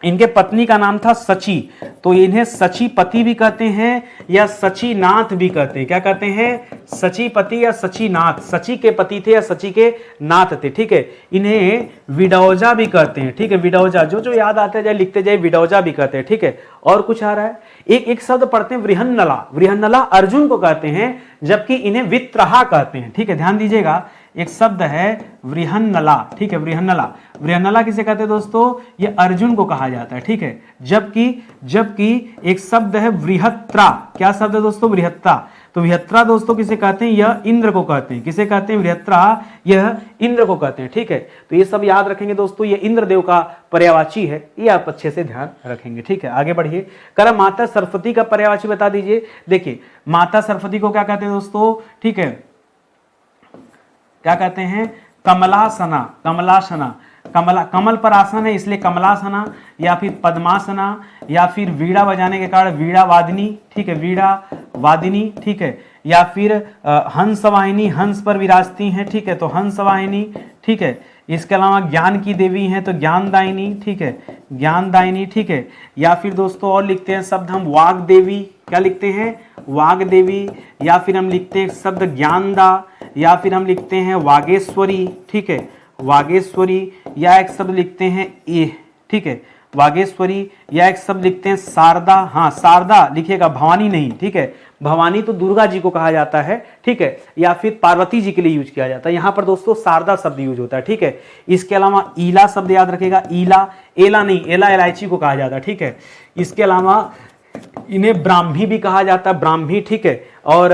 S1: इनके पत्नी का नाम था सची, तो इन्हें सचीपति भी कहते हैं या सचीनाथ भी कहते हैं। क्या कहते हैं? सचीपति या सचीनाथ, सची के पति थे या सची के नाथ थे। ठीक है, इन्हें विडौजा भी कहते हैं। ठीक है, विडौजा, जो जो याद आते जाए लिखते जाए, विडौजा भी कहते हैं। ठीक है, और कुछ आ रहा है, एक शब्द पढ़ते हैं वृहन्नला। वृहन्नला अर्जुन को कहते हैं, जबकि इन्हें वित्रहा कहते हैं। ठीक है, ध्यान दीजिएगा, एक शब्द है वृहन्नला। ठीक है, वृहन्नला, वृहन्नला किसे कहते हैं दोस्तों? ये अर्जुन को कहा जाता है। ठीक है, जबकि एक शब्द है वृहत्रा। क्या शब्द है दोस्तों? वृहत्रा। तो वृहत्रा दोस्तों किसे कहते हैं? यह इंद्र को कहते हैं। किसे कहते हैं? वृहत्रा, यह इंद्र को कहते हैं। ठीक है, तो ये सब याद रखेंगे दोस्तों, ये इंद्रदेव का पर्यायवाची है, ये आप अच्छे से ध्यान रखेंगे। ठीक है, आगे बढ़िए। करा माता सरस्वती का पर्यायवाची बता दीजिए। देखिए, माता सरस्वती को क्या कहते हैं दोस्तों? ठीक है, क्या कहते हैं? कमलासना। कमलासना, कमल पर आसन है इसलिए कमलासना, या फिर पद्मासना, या फिर वीणा बजाने के कारण वीणा वादिनी। ठीक है, वीणा वादिनी। ठीक है, या फिर हंस वाहिनी, हंस पर विराजती हैं। ठीक है, तो हंस वाहिनी। ठीक है, इसके अलावा ज्ञान की देवी हैं तो ज्ञानदायिनी। ठीक है, ज्ञानदायिनी। ठीक है, या फिर दोस्तों और लिखते हैं शब्द हम वाग देवी। क्या लिखते हैं? वाग देवी। या फिर हम लिखते हैं शब्द ज्ञानदा, या फिर हम लिखते हैं वागेश्वरी। ठीक है, वागेश्वरी, या एक शब्द लिखते हैं ये। ठीक है, वागेश्वरी, या एक शब्द लिखते हैं शारदा। हाँ, शारदा लिखिएगा, भवानी नहीं। ठीक है, भवानी तो दुर्गा जी को कहा जाता है। ठीक है, या फिर पार्वती जी के लिए यूज किया जाता है। यहाँ पर दोस्तों शारदा शब्द यूज होता है। ठीक है, इसके अलावा ईला शब्द याद रखेगा, ईला, एला नहीं, एला इलायची को कहा जाता है। ठीक है, इसके अलावा इन्हें ब्राह्मी भी कहा जाता है, ब्राह्मी। ठीक है, और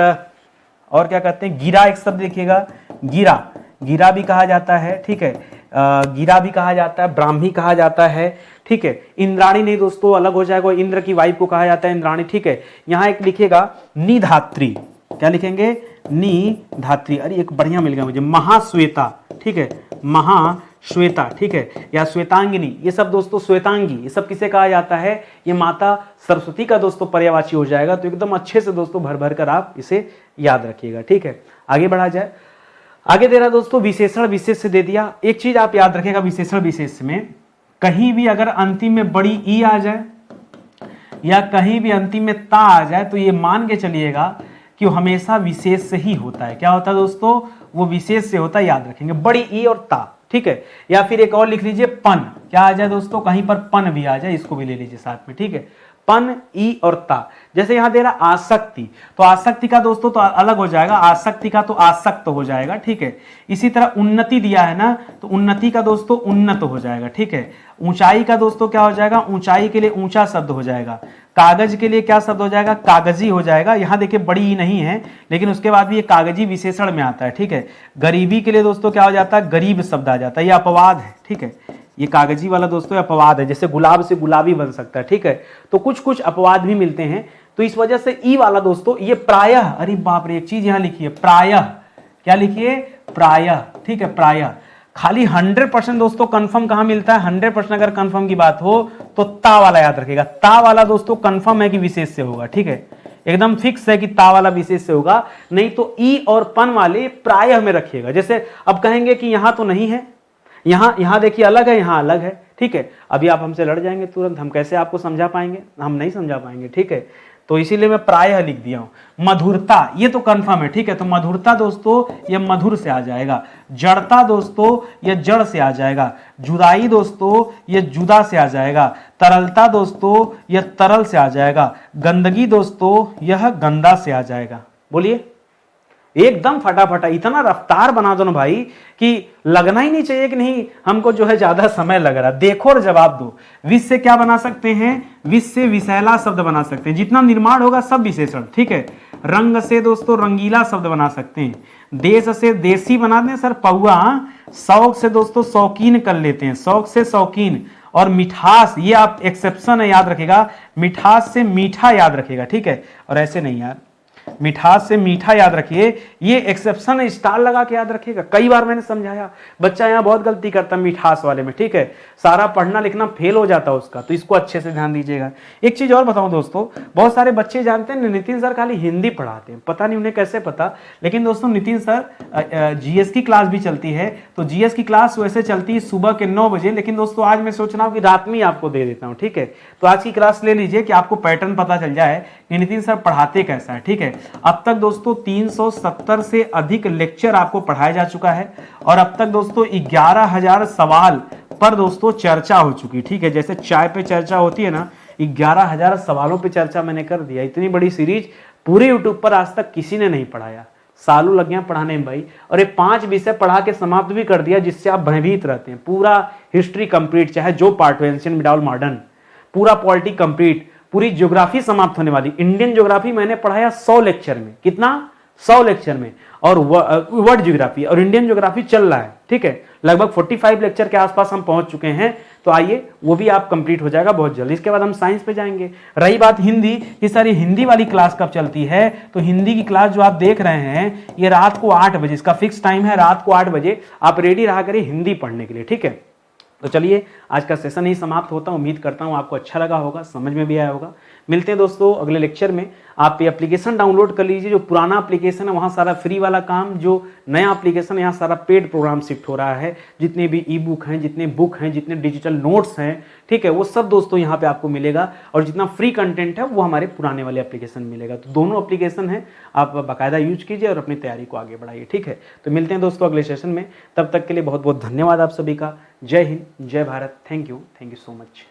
S1: क्या कहते हैं? गिरा एक शब्द देखिएगा, गिरा, गिरा भी कहा जाता है। ठीक है, गिरा भी कहा जाता है, ब्राह्मी कहा जाता है। ठीक है, इंद्राणी नहीं दोस्तों, अलग हो जाएगा, इंद्र की वाइफ को कहा जाता है इंद्राणी। ठीक है, यहाँ एक लिखिएगा निधात्री। क्या लिखेंगे? निधात्री। अरे एक बढ़िया मिल गया मुझे, महाश्वेता। ठीक है, महाश्वेता। ठीक है, या श्वेतांगिनी, ये सब दोस्तों, श्वेतांगी, ये सब किसे कहा जाता है? ये माता सरस्वती का दोस्तों पर्यायवाची हो जाएगा। तो एकदम अच्छे से दोस्तों भर भर कर आप इसे याद रखिएगा। ठीक है, आगे बढ़ा जाए। आगे दे रहा दोस्तों विशेषण विशेष से दे दिया। एक चीज आप याद रखेगा, विशेषण विशेष में कहीं भी अगर अंतिम में बड़ी ई आ जाए या कहीं भी अंतिम में ता आ जाए, तो ये मान के चलिएगा कि वो हमेशा विशेष से ही होता है। क्या होता है दोस्तों? वो विशेष से होता है, याद रखेंगे, बड़ी ई और ता। ठीक है, या फिर एक और लिख लीजिए पन। क्या आ जाए दोस्तों? कहीं पर पन भी आ जाए, इसको भी ले लीजिए साथ में। ठीक है, पन, ई और ता। जैसे यहां दे रहा आसक्ति, तो आसक्ति का दोस्तों तो अलग हो जाएगा, आसक्ति का तो आसक्त हो जाएगा। ठीक है, इसी तरह उन्नति दिया है ना, तो उन्नति का दोस्तों उन्नत हो जाएगा। ठीक है, ऊंचाई का दोस्तों क्या हो जाएगा? ऊंचाई के लिए ऊंचा शब्द हो जाएगा। कागज के लिए क्या शब्द हो जाएगा? कागजी हो जाएगा। यहाँ देखिए बड़ी ही नहीं है, लेकिन उसके बाद भी ये कागजी विशेषण में आता है। ठीक है, गरीबी के लिए दोस्तों क्या हो जाता है? गरीब शब्द आ जाता है, ये अपवाद है। ठीक है, ये कागजी वाला दोस्तों अपवाद है, जैसे गुलाब से गुलाबी बन सकता है। ठीक है, तो कुछ कुछ अपवाद भी मिलते हैं, तो इस वजह से ई वाला दोस्तों ये प्रायः, अरे बाप रे, एक चीज यहां लिखिए, प्रायः। क्या लिखिए? प्रायः। ठीक है, प्रायः। खाली 100% दोस्तों कंफर्म कहां मिलता है? 100% अगर कंफर्म की बात हो तो ता वाला याद रखेगा। ता वाला दोस्तों कंफर्म है कि विशेष से होगा। ठीक है, एकदम फिक्स है कि ता वाला विशेष से होगा, नहीं तो ई और पन वाले प्रायः में रखिएगा। जैसे अब कहेंगे कि यहां तो नहीं है, यहां देखिए अलग है, यहां अलग है। ठीक है, अभी आप हमसे लड़ जाएंगे तुरंत, हम कैसे आपको समझा पाएंगे? हम नहीं समझा पाएंगे। ठीक है, तो इसीलिए मैं प्रायः लिख दिया हूं। मधुरता, ये तो कंफर्म है। ठीक है, तो मधुरता दोस्तों ये मधुर से आ जाएगा। जड़ता दोस्तों ये जड़ से आ जाएगा। जुदाई दोस्तों ये जुदा से आ जाएगा। तरलता दोस्तों यह तरल से आ जाएगा। गंदगी दोस्तों यह गंदा से आ जाएगा। बोलिए, एकदम फटाफटा, इतना रफ्तार बना दो ना भाई कि लगना ही नहीं चाहिए कि नहीं हमको जो है ज्यादा समय लग रहा। देखो और जवाब दो। विष से क्या बना सकते हैं? विष से विषैला शब्द बना सकते हैं। जितना निर्माण होगा सब विशेषण। ठीक है, रंग से दोस्तों रंगीला शब्द बना सकते हैं। देश से देसी बना दें सर, पौआ। शौक से दोस्तों शौकीन कर लेते हैं, शौक से शौकीन। और मिठास, ये आप एक्सेप्शन है, याद रखेगा, मिठास से मीठा याद रखेगा। ठीक है, और ऐसे नहीं यार, मिठास से मीठा याद रखिए, ये एक्सेप्शन स्टार लगा के याद रखिएगा। कई बार मैंने समझाया, बच्चा यहाँ बहुत गलती करता है मिठास वाले में, ठीक है, सारा पढ़ना लिखना फेल हो जाता है उसका, तो इसको अच्छे से ध्यान दीजिएगा। एक चीज और बताऊं दोस्तों, बहुत सारे बच्चे जानते हैं नितिन सर खाली हिंदी पढ़ाते हैं, पता नहीं उन्हें कैसे पता, लेकिन दोस्तों नितिन सर जीएस की क्लास भी चलती है। तो जीएस की क्लास वैसे चलती है सुबह के 9 बजे, लेकिन दोस्तों आज मैं सोच रहा हूँ कि रात में ही आपको दे देता हूँ, ठीक है। तो आज की क्लास ले लीजिए कि आपको पैटर्न पता चल जाए कि नितिन सर पढ़ाते कैसा है, ठीक है। अब तक दोस्तों 370 से अधिक लेक्चर आपको पढ़ाया जा चुका है, और अब तक दोस्तों 11,000 सवाल पर दोस्तों चर्चा हो चुकी, ठीक है। जैसे चाय पे चर्चा होती है ना, 11,000 सवालों पे चर्चा मैंने कर दिया। इतनी बड़ी सीरीज पूरे यूट्यूब पर आज तक किसी ने नहीं पढ़ाया, सालों लग गया पढ़ाने में भाई, और ये 5 विषय पढ़ा के समाप्त भी कर दिया, जिससे आप भयभीत रहते हैं। पूरा हिस्ट्री कंप्लीट, चाहे जो पार्ट हो, एंशिएंट मिडाल मॉडर्न, पूरा पॉलिटी कंप्लीट, पूरी ज्योग्राफी समाप्त होने वाली। इंडियन ज्योग्राफी मैंने पढ़ाया 100 लेक्चर में, कितना 100 लेक्चर में, और वर्ल्ड ज्योग्राफी और इंडियन ज्योग्राफी चल रहा है, ठीक है। लगभग 45 लेक्चर के आसपास हम पहुंच चुके हैं। तो आइए वो भी आप कंप्लीट हो जाएगा बहुत जल्दी। इसके बाद हम साइंस पे जाएंगे। रही बात हिंदी, ये सारी हिंदी वाली क्लास कब चलती है, तो हिंदी की क्लास जो आप देख रहे हैं ये रात को 8 बजे, इसका फिक्स टाइम है, रात को 8 बजे आप रेडी रहा करिए हिंदी पढ़ने के लिए, ठीक है। तो चलिए आज का सेशन ही समाप्त होता है। उम्मीद करता हूँ आपको अच्छा लगा होगा, समझ में भी आया होगा। मिलते हैं दोस्तों अगले लेक्चर में। आप ये एप्लीकेशन डाउनलोड कर लीजिए, जो पुराना एप्लीकेशन है वहाँ सारा फ्री वाला काम, जो नया एप्लीकेशन है यहाँ सारा पेड प्रोग्राम शिफ्ट हो रहा है। जितने भी ई बुक हैं, जितने बुक हैं, जितने डिजिटल नोट्स हैं, ठीक है, वो सब दोस्तों यहाँ पे आपको मिलेगा, और जितना फ्री कंटेंट है वो हमारे पुराने वाले एप्लीकेशन मिलेगा। तो दोनों एप्लीकेशन है, आप बाकायदा यूज कीजिए और अपनी तैयारी को आगे बढ़ाइए, ठीक है। तो मिलते हैं दोस्तों अगले सेशन में, तब तक के लिए बहुत बहुत धन्यवाद आप सभी का। जय हिंद, जय Bharat, thank you so much.